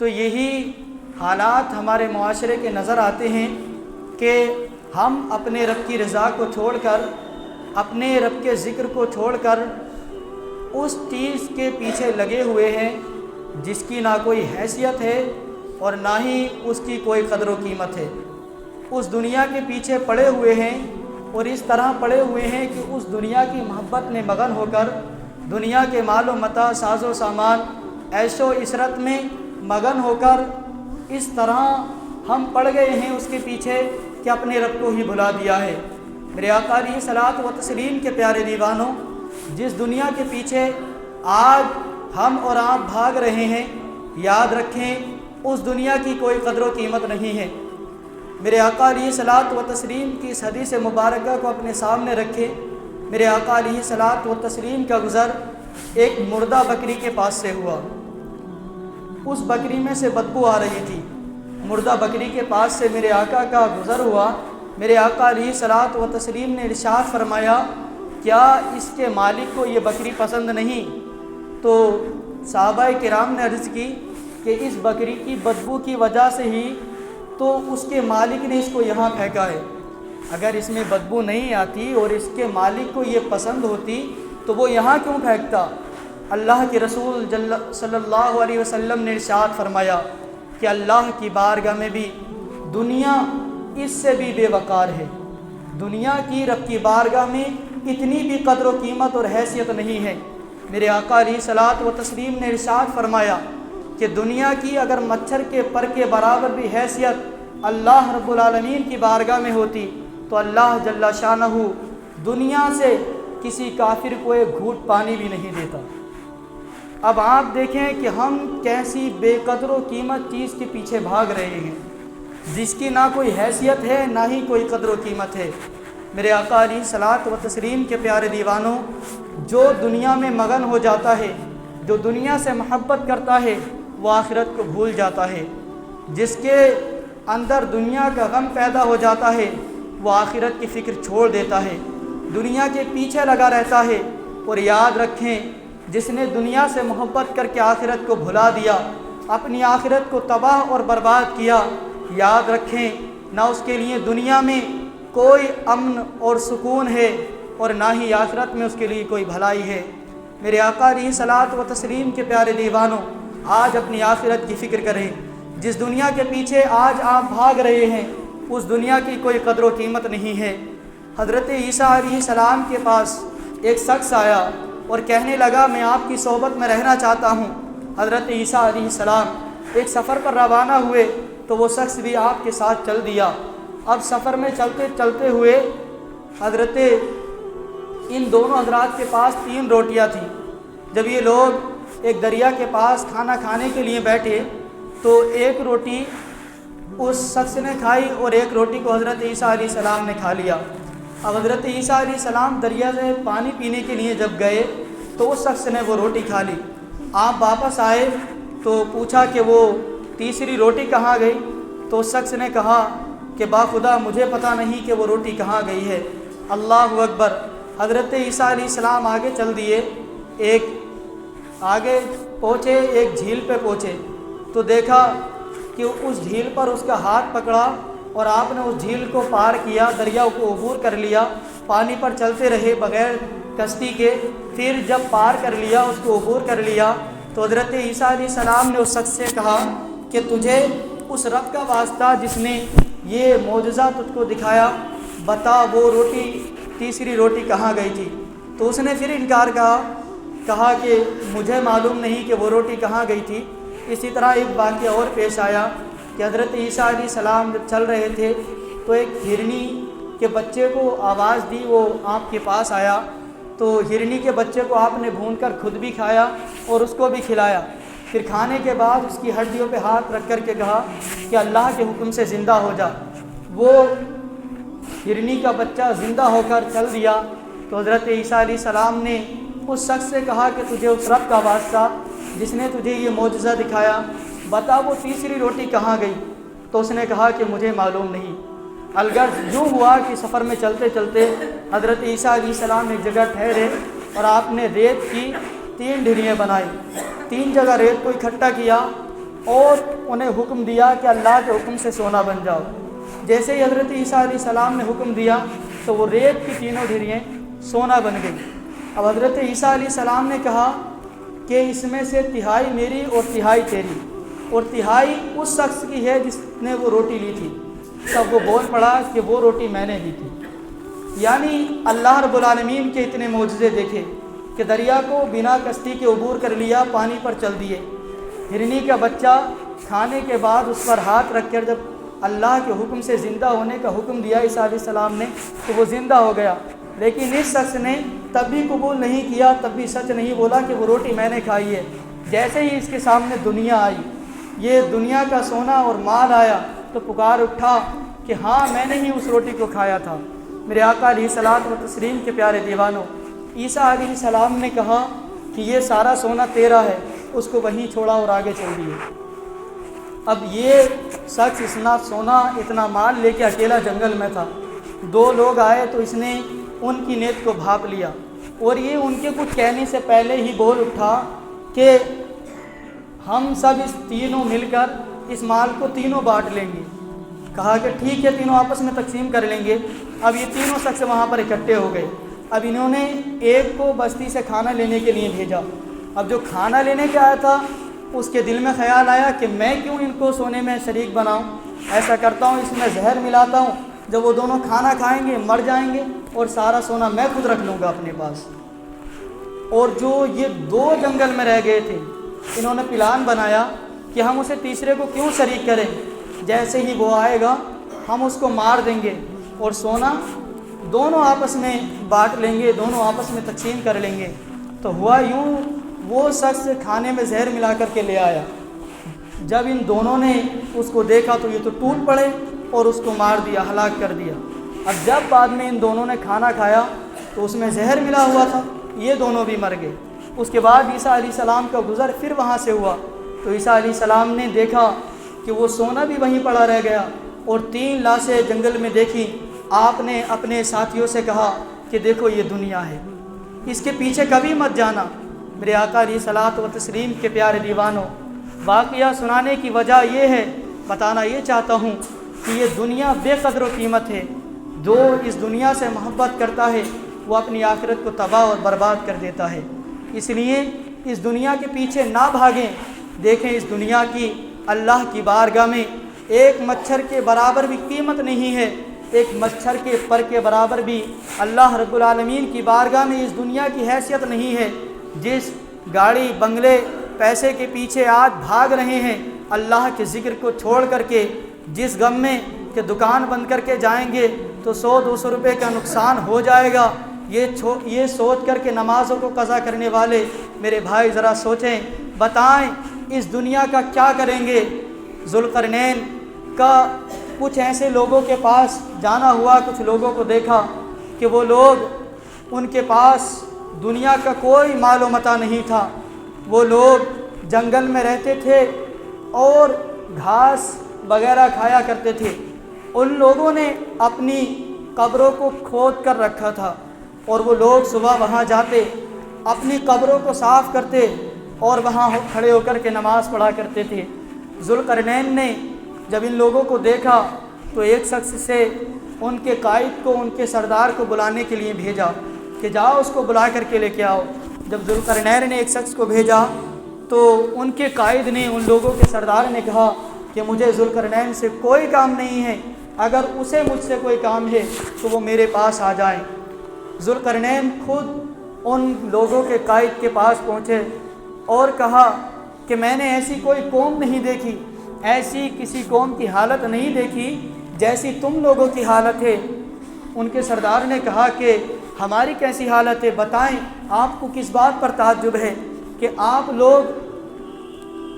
تو یہی حالات ہمارے معاشرے کے نظر آتے ہیں کہ ہم اپنے رب کی رضا کو چھوڑ کر، اپنے رب کے ذکر کو چھوڑ کر اس چیز کے پیچھے لگے ہوئے ہیں جس کی نہ کوئی حیثیت ہے اور نہ ہی اس کی کوئی قدر و قیمت ہے۔ اس دنیا کے پیچھے پڑے ہوئے ہیں، اور اس طرح پڑے ہوئے ہیں کہ اس دنیا کی محبت میں مگن ہو کر، دنیا کے مال و متاع، ساز و سامان، عیش و عشرت میں مگن ہو کر اس طرح ہم پڑ گئے ہیں اس کے پیچھے کہ اپنے رب کو ہی بھلا دیا ہے۔ میرے آقا علیہ صلوٰۃ و تسلیم کے پیارے دیوانوں، جس دنیا کے پیچھے آج ہم اور آپ بھاگ رہے ہیں، یاد رکھیں اس دنیا کی کوئی قدر و قیمت نہیں ہے۔ میرے آقا علیہ صلوٰۃ و تسلیم کی اس حدیث مبارکہ کو اپنے سامنے رکھیں۔ میرے آقا علیہ صلوٰۃ و تسلیم کا گزر ایک مردہ بکری کے پاس سے ہوا۔ اس بکری میں سے بدبو آ رہی تھی۔ مردہ بکری کے پاس سے میرے آقا کا گزر ہوا۔ میرے آقا علیہ صلوٰۃ و تسلیم نے ارشاد فرمایا، کیا اس کے مالک کو یہ بکری پسند نہیں؟ تو صحابہ کرام نے عرض کی کہ اس بکری کی بدبو کی وجہ سے ہی تو اس کے مالک نے اس کو یہاں پھینکا ہے۔ اگر اس میں بدبو نہیں آتی اور اس کے مالک کو یہ پسند ہوتی تو وہ یہاں کیوں پھینکتا؟ اللہ کے رسول صلی اللہ علیہ وسلم نے ارشاد فرمایا کہ اللہ کی بارگاہ میں بھی دنیا اس سے بھی بے وقار ہے۔ دنیا کی رب کی بارگاہ میں اتنی بھی قدر و قیمت اور حیثیت نہیں ہے۔ میرے آقا علیہ صلوٰۃ و تسلیم نے ارشاد فرمایا کہ دنیا کی اگر مچھر کے پر کے برابر بھی حیثیت اللہ رب العالمین کی بارگاہ میں ہوتی تو اللہ جل شانہ دنیا سے کسی کافر کو ایک گھونٹ پانی بھی نہیں دیتا۔ اب آپ دیکھیں کہ ہم کیسی بے قدر و قیمت چیز کے پیچھے بھاگ رہے ہیں جس کی نہ کوئی حیثیت ہے نہ ہی کوئی قدر و قیمت ہے۔ میرے آقا علیہ صلوٰۃ و تسلیم کے پیارے دیوانوں، جو دنیا میں مگن ہو جاتا ہے، جو دنیا سے محبت کرتا ہے، وہ آخرت کو بھول جاتا ہے۔ جس کے اندر دنیا کا غم پیدا ہو جاتا ہے وہ آخرت کی فکر چھوڑ دیتا ہے، دنیا کے پیچھے لگا رہتا ہے۔ اور یاد رکھیں، جس نے دنیا سے محبت کر کے آخرت کو بھلا دیا، اپنی آخرت کو تباہ اور برباد کیا، یاد رکھیں نہ اس کے لیے دنیا میں کوئی امن اور سکون ہے اور نہ ہی آخرت میں اس کے لیے کوئی بھلائی ہے۔ میرے آقا علیہ صلوٰۃ و تسلیم کے پیارے دیوانوں، آج اپنی آخرت کی فکر کریں۔ جس دنیا کے پیچھے آج آپ بھاگ رہے ہیں اس دنیا کی کوئی قدر و قیمت نہیں ہے۔ حضرت عیسیٰ علیہ السلام کے پاس ایک شخص آیا اور کہنے لگا، میں آپ کی صحبت میں رہنا چاہتا ہوں۔ حضرت عیسیٰ علیہ السلام ایک سفر پر روانہ ہوئے تو وہ شخص بھی آپ کے ساتھ چل دیا۔ اب سفر میں چلتے چلتے ہوئے حضرت ان دونوں حضرات کے پاس 3 روٹیاں تھیں۔ جب یہ لوگ ایک دریا کے پاس کھانا کھانے کے لیے بیٹھے تو ایک روٹی اس شخص نے کھائی اور ایک روٹی کو حضرت عیسیٰ علیہ السلام نے کھا لیا۔ اب حضرت عیسیٰ علیہ السلام دریا سے پانی پینے کے لیے جب گئے تو اس شخص نے وہ روٹی کھا لی۔ آپ واپس آئے تو پوچھا کہ وہ تیسری روٹی کہاں گئی؟ تو اس شخص نے کہا کہ باخدا مجھے پتہ نہیں کہ وہ روٹی کہاں گئی ہے۔ اللہ اکبر۔ حضرت عیسیٰ علیہ السلام آگے چل دیے، آگے پہنچے، ایک جھیل پہ پہنچے تو دیکھا کہ اس جھیل پر اس کا ہاتھ پکڑا اور آپ نے اس جھیل کو پار کیا، دریا کو عبور کر لیا، پانی پر چلتے رہے بغیر کشتی کے۔ پھر جب پار کر لیا، اس کو عبور کر لیا تو حضرت عیسیٰ علیہ السلام نے اس شخص سے کہا کہ تجھے اس رب کا واسطہ جس نے یہ معجزہ تجھ کو دکھایا، بتا وہ روٹی، تیسری روٹی کہاں گئی تھی؟ تو اس نے پھر انکار کہا کہ مجھے معلوم نہیں کہ وہ روٹی کہاں گئی تھی۔ اسی طرح ایک واقعہ اور پیش آیا کہ حضرت عیسیٰ علیہ السلام جب چل رہے تھے تو ایک ہرنی کے بچے کو آواز دی، وہ آپ کے پاس آیا تو ہرنی کے بچے کو آپ نے بھون کر خود بھی کھایا اور اس کو بھی کھلایا۔ پھر کھانے کے بعد اس کی ہڈیوں پہ ہاتھ رکھ کر کے کہا کہ اللہ کے حکم سے زندہ ہو جا۔ وہ ہرنی کا بچہ زندہ ہو کر چل دیا تو حضرت عیسیٰ علیہ السلام نے اس شخص سے کہا کہ تجھے اس رب کا واسطہ جس نے تجھے یہ معجزہ دکھایا، بتا وہ تیسری روٹی کہاں گئی؟ تو اس نے کہا کہ مجھے معلوم نہیں۔ الغرض یوں ہوا کہ سفر میں چلتے چلتے حضرت عیسیٰ علیہ السلام ایک جگہ ٹھہرے اور آپ نے ریت کی 3 ڈھیریاں بنائی، 3 جگہ ریت کو اکٹھا کیا اور انہیں حکم دیا کہ اللہ کے حکم سے سونا بن جاؤ۔ جیسے ہی حضرت عیسیٰ علیہ السلام نے حکم دیا تو وہ ریت کی تینوں ڈھیریاں سونا بن گئی۔ اب حضرت عیسیٰ علیہ السلام نے کہا کہ اس میں سے تہائی میری اور تہائی تیری، اور تہائی اس شخص کی ہے جس نے وہ روٹی لی تھی۔ تب وہ بول پڑا کہ وہ روٹی میں نے لی تھی۔ یعنی اللہ رب العالمین کے اتنے معجزے دیکھے کہ دریا کو بنا کشتی کے عبور کر لیا، پانی پر چل دیے۔ ہرنی کا بچہ کھانے کے بعد اس پر ہاتھ رکھ کر جب اللہ کے حکم سے زندہ ہونے کا حکم دیا عیسیٰ علیہ السلام نے تو وہ زندہ ہو گیا۔ لیکن اس شخص نے تب بھی قبول نہیں کیا، تب بھی سچ نہیں بولا کہ وہ روٹی میں نے کھائی ہے۔ جیسے ہی اس کے سامنے دنیا آئی، یہ دنیا کا سونا اور مال آیا، تو پکار اٹھا کہ ہاں میں نے ہی اس روٹی کو کھایا تھا۔ میرے آقا علیہ الصلوۃ والتسلیم کے پیارے دیوانوں، عیسیٰ علیہ السلام نے کہا کہ یہ سارا سونا تیرا ہے، اس کو وہیں چھوڑا اور آگے چل دیے۔ اب یہ شخص اتنا سونا اتنا مال لے کے اکیلا جنگل میں تھا۔ دو لوگ آئے تو اس نے ان کی نیت کو بھاپ لیا، اور یہ ان کے کچھ کہنے سے پہلے ہی بول اٹھا کہ ہم سب اس تینوں مل کر اس مال کو تینوں بانٹ لیں گے۔ کہا کہ ٹھیک ہے، تینوں آپس میں تقسیم کر لیں گے۔ اب یہ تینوں شخص وہاں پر اکٹھے ہو گئے۔ اب انہوں نے ایک کو بستی سے کھانا لینے کے لیے بھیجا۔ اب جو کھانا لینے کے آیا تھا اس کے دل میں خیال آیا کہ میں کیوں ان کو سونے میں شریک بناؤں، ایسا کرتا ہوں اس میں زہر ملاتا ہوں، جب وہ دونوں کھانا کھائیں گے مر جائیں گے اور سارا سونا میں خود رکھ لوں گا اپنے پاس۔ اور جو یہ دو جنگل میں رہ گئے تھے انہوں نے پلان بنایا کہ ہم اسے تیسرے کو کیوں شریک کریں، جیسے ہی وہ آئے گا ہم اس کو مار دیں گے اور سونا دونوں آپس میں بانٹ لیں گے، دونوں آپس میں تقسیم کر لیں گے۔ تو ہوا یوں، وہ شخص کھانے میں زہر ملا کر کے لے آیا۔ جب ان دونوں نے اس کو دیکھا تو یہ تو ٹوٹ پڑے اور اس کو مار دیا، ہلاک کر دیا۔ اب جب بعد میں ان دونوں نے کھانا کھایا تو اس میں زہر ملا ہوا تھا، یہ دونوں بھی مر گئے۔ اس کے بعد عیسیٰ علیہ السلام کا گزر پھر وہاں سے ہوا تو عیسیٰ علیہ السلام نے دیکھا کہ وہ سونا بھی وہیں پڑا رہ گیا اور 3 لاشیں جنگل میں دیکھی۔ آپ نے اپنے ساتھیوں سے کہا کہ دیکھو یہ دنیا ہے، اس کے پیچھے کبھی مت جانا۔ میرے آقا علیہ الصلوۃ والتسلیم کے پیارے دیوانوں، واقعہ سنانے کی وجہ یہ ہے، بتانا یہ چاہتا ہوں کہ یہ دنیا بے قدر و قیمت ہے۔ جو اس دنیا سے محبت کرتا ہے وہ اپنی آخرت کو تباہ اور برباد کر دیتا ہے۔ اس لیے اس دنیا کے پیچھے نہ بھاگیں۔ دیکھیں اس دنیا کی اللہ کی بارگاہ میں ایک مچھر کے برابر بھی قیمت نہیں ہے، ایک مچھر کے پر کے برابر بھی اللہ رب العالمین کی بارگاہ میں اس دنیا کی حیثیت نہیں ہے۔ جس گاڑی بنگلے پیسے کے پیچھے آج بھاگ رہے ہیں اللہ کے ذکر کو چھوڑ کر کے، جس غم میں کہ دکان بند کر کے جائیں گے تو 100-200 روپے کا نقصان ہو جائے گا، یہ سوچ کر کے نمازوں کو قضا کرنے والے میرے بھائی ذرا سوچیں، بتائیں اس دنیا کا کیا کریں گے۔ ذوالقرنین کا کچھ ایسے لوگوں کے پاس جانا ہوا، کچھ لوگوں کو دیکھا کہ وہ لوگ، ان کے پاس دنیا کا کوئی مال و متاع نہیں تھا، وہ لوگ جنگل میں رہتے تھے اور گھاس وغیرہ کھایا کرتے تھے۔ ان لوگوں نے اپنی قبروں کو کھود کر رکھا تھا اور وہ لوگ صبح وہاں جاتے، اپنی قبروں کو صاف کرتے اور وہاں کھڑے ہو کر کے نماز پڑھا کرتے تھے۔ ذوالقرنین نے جب ان لوگوں کو دیکھا تو ایک شخص سے ان کے قائد کو، ان کے سردار کو بلانے کے لیے بھیجا کہ جاؤ اس کو بلا کر کے لے کے آؤ۔ جب ذوالقرنین نے ایک شخص کو بھیجا تو ان کے قائد نے، ان لوگوں کے سردار نے کہا کہ مجھے ذوالقرنین سے کوئی کام نہیں ہے، اگر اسے مجھ سے کوئی کام ہے تو وہ میرے پاس آ جائیں۔ ذوالقرنین خود ان لوگوں کے قائد کے پاس پہنچے اور کہا کہ میں نے ایسی کوئی قوم نہیں دیکھی، ایسی کسی قوم کی حالت نہیں دیکھی جیسی تم لوگوں کی حالت ہے۔ ان کے سردار نے کہا کہ ہماری کیسی حالت ہے، بتائیں آپ کو کس بات پر تعجب ہے کہ آپ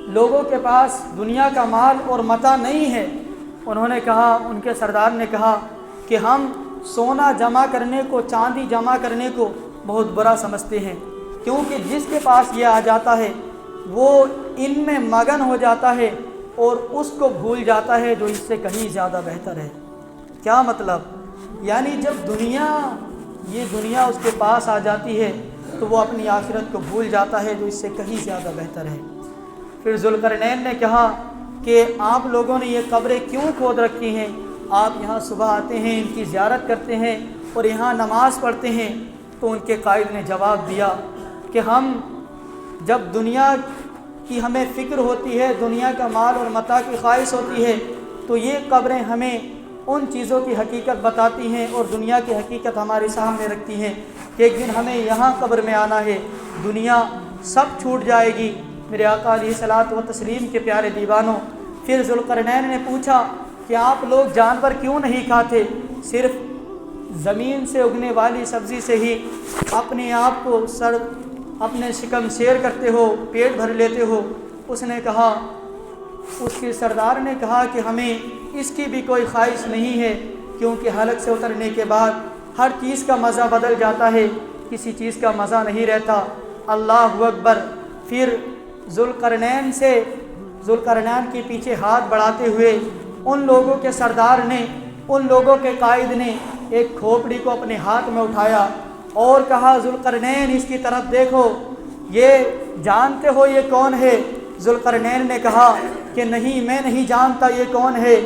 لوگوں کے پاس دنیا کا مال اور متاع نہیں ہے۔ انہوں نے کہا، ان کے سردار نے کہا کہ ہم سونا جمع کرنے کو، چاندی جمع کرنے کو بہت برا سمجھتے ہیں، کیونکہ جس کے پاس یہ آ جاتا ہے وہ ان میں مگن ہو جاتا ہے اور اس کو بھول جاتا ہے جو اس سے کہیں زیادہ بہتر ہے۔ کیا مطلب؟ یعنی جب یہ دنیا اس کے پاس آ جاتی ہے تو وہ اپنی آخرت کو بھول جاتا ہے جو اس سے کہیں زیادہ بہتر ہے۔ پھر ذوالقرنین نے کہا کہ آپ لوگوں نے یہ قبریں کیوں کھود رکھی ہیں؟ آپ یہاں صبح آتے ہیں، ان کی زیارت کرتے ہیں اور یہاں نماز پڑھتے ہیں۔ تو ان کے قائد نے جواب دیا کہ ہم جب دنیا کی ہمیں فکر ہوتی ہے، دنیا کا مال اور متاع کی خواہش ہوتی ہے، تو یہ قبریں ہمیں ان چیزوں کی حقیقت بتاتی ہیں اور دنیا کی حقیقت ہمارے سامنے رکھتی ہیں کہ ایک دن ہمیں یہاں قبر میں آنا ہے، دنیا سب چھوٹ جائے گی۔ میرے آقا علیہ الصلوۃ والتسلیم کے پیارے دیوانوں، پھر ذوالقرنین نے پوچھا کہ آپ لوگ جانور کیوں نہیں کھاتے، صرف زمین سے اگنے والی سبزی سے ہی اپنے آپ کو اپنے شکم سیر کرتے ہو، پیٹ بھر لیتے ہو؟ اس نے کہا، اس کے سردار نے کہا کہ ہمیں اس کی بھی کوئی خواہش نہیں ہے، کیونکہ حلق سے اترنے کے بعد ہر چیز کا مزہ بدل جاتا ہے، کسی چیز کا مزہ نہیں رہتا۔ اللہ اکبر۔ پھر ذوالقرنین کے پیچھے ہاتھ بڑھاتے ہوئے ان لوگوں کے سردار نے، ان لوگوں کے قائد نے ایک کھوپڑی کو اپنے ہاتھ میں اٹھایا اور کہا، ذوالقرنین اس کی طرف دیکھو، یہ جانتے ہو یہ کون ہے؟ ذوالقرنین نے کہا کہ نہیں، میں نہیں جانتا یہ کون ہے۔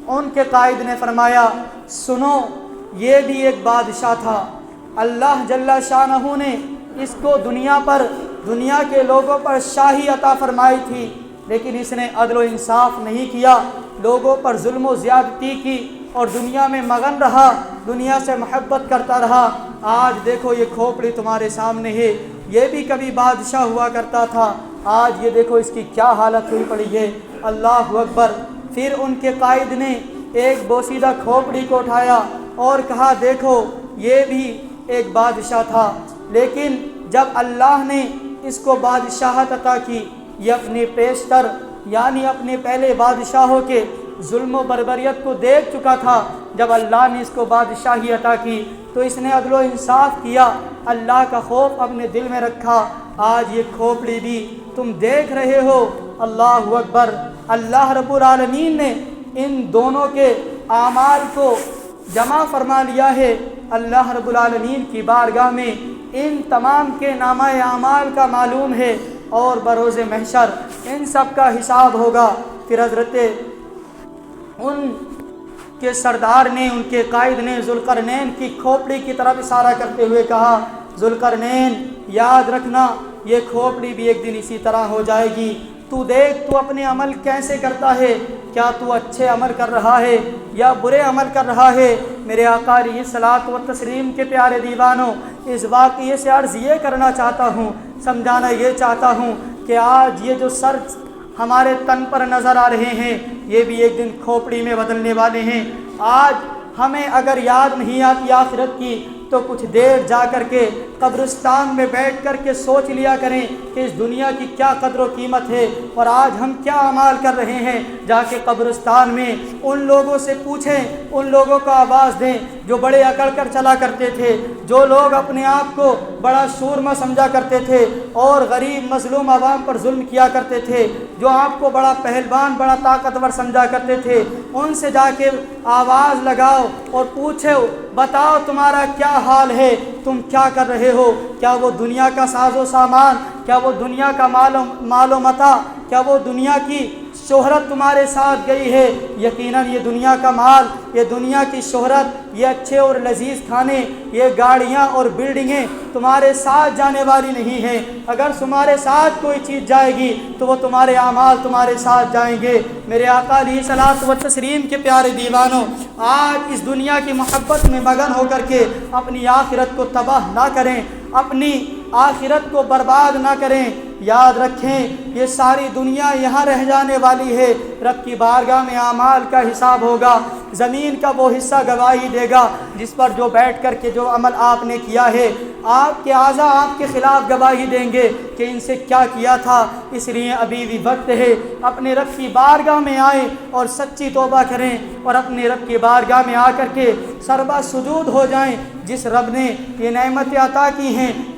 ان کے قائد نے فرمایا، سنو، یہ بھی ایک بادشاہ تھا، اللہ جل شانہ نے اس کو دنیا کے لوگوں پر شاہی عطا فرمائی تھی، لیکن اس نے عدل و انصاف نہیں کیا، لوگوں پر ظلم و زیادتی کی اور دنیا میں مگن رہا، دنیا سے محبت کرتا رہا۔ آج دیکھو یہ کھوپڑی تمہارے سامنے ہے، یہ بھی کبھی بادشاہ ہوا کرتا تھا، آج یہ دیکھو اس کی کیا حالت ہوئی پڑی ہے۔ اللہ اکبر۔ پھر ان کے قائد نے ایک بوسیدہ کھوپڑی کو اٹھایا اور کہا، دیکھو یہ بھی ایک بادشاہ تھا، لیکن جب اللہ نے اس کو بادشاہت عطا کی، یہ اپنے پیشتر یعنی اپنے پہلے بادشاہوں کے ظلم و بربریت کو دیکھ چکا تھا، جب اللہ نے اس کو بادشاہی عطا کی تو اس نے عدل و انصاف کیا، اللہ کا خوف اپنے دل میں رکھا۔ آج یہ کھوپڑی بھی تم دیکھ رہے ہو۔ اللہ اکبر۔ اللہ رب العالمین نے ان دونوں کے اعمال کو جمع فرما لیا ہے۔ اللہ رب العالمین کی بارگاہ میں ان تمام کے نامہ اعمال کا معلوم ہے اور بروز محشر ان سب کا حساب ہوگا۔ پھر حضرت ان کے سردار نے، ان کے قائد نے ذوالقرنین کی کھوپڑی کی طرف اشارہ کرتے ہوئے کہا، ذوالقرنین یاد رکھنا، یہ کھوپڑی بھی ایک دن اسی طرح ہو جائے گی، تو دیکھ تو اپنے عمل کیسے کرتا ہے، کیا تو اچھے عمل کر رہا ہے یا برے عمل کر رہا ہے؟ میرے آقا علیہ الصلوۃ والتسلیم کے پیارے دیوانوں، اس واقعے سے عرض یہ کرنا چاہتا ہوں، سمجھانا یہ چاہتا ہوں کہ آج یہ جو سر ہمارے تن پر نظر آ رہے ہیں، یہ بھی ایک دن کھوپڑی میں بدلنے والے ہیں۔ آج ہمیں اگر یاد نہیں آتی آخرت کی تو کچھ دیر جا کر کے قبرستان میں بیٹھ کر کے سوچ لیا کریں کہ اس دنیا کی کیا قدر و قیمت ہے اور آج ہم کیا اعمال کر رہے ہیں۔ جا کے قبرستان میں ان لوگوں سے پوچھیں، ان لوگوں کو آواز دیں جو بڑے اکڑ کر چلا کرتے تھے، جو لوگ اپنے آپ کو بڑا شورما سمجھا کرتے تھے اور غریب مظلوم عوام پر ظلم کیا کرتے تھے، جو آپ کو بڑا پہلوان، بڑا طاقتور سمجھا کرتے تھے، ان سے جا کے آواز لگاؤ اور پوچھو، بتاؤ تمہارا کیا حال ہے، تم کیا کر رہے ہو؟ کیا وہ دنیا کا ساز و سامان، کیا وہ دنیا کا مال و متاع، کیا وہ دنیا کی شہرت تمہارے ساتھ گئی ہے؟ یقیناً یہ دنیا کا مال، یہ دنیا کی شہرت، یہ اچھے اور لذیذ کھانے، یہ گاڑیاں اور بلڈنگیں تمہارے ساتھ جانے والی نہیں ہیں۔ اگر تمہارے ساتھ کوئی چیز جائے گی تو وہ تمہارے اعمال تمہارے ساتھ جائیں گے۔ میرے آقا علیہ الصلوۃ والتسلیم کے پیارے دیوانوں، آج اس دنیا کی محبت میں مگن ہو کر کے اپنی آخرت کو تباہ نہ کریں، اپنی آخرت کو برباد نہ کریں۔ یاد رکھیں یہ ساری دنیا یہاں رہ جانے والی ہے، رب کی بارگاہ میں اعمال کا حساب ہوگا، زمین کا وہ حصہ گواہی دے گا جس پر جو بیٹھ کر کے جو عمل آپ نے کیا ہے، آپ کے اعضاء آپ کے خلاف گواہی دیں گے کہ ان سے کیا کیا تھا۔ اس لیے ابھی بھی وقت ہے، اپنے رب کی بارگاہ میں آئیں اور سچی توبہ کریں اور اپنے رب کی بارگاہ میں آ کر کے سربا سجود ہو جائیں۔ جس رب نے یہ نعمتیں عطا کی ہیں،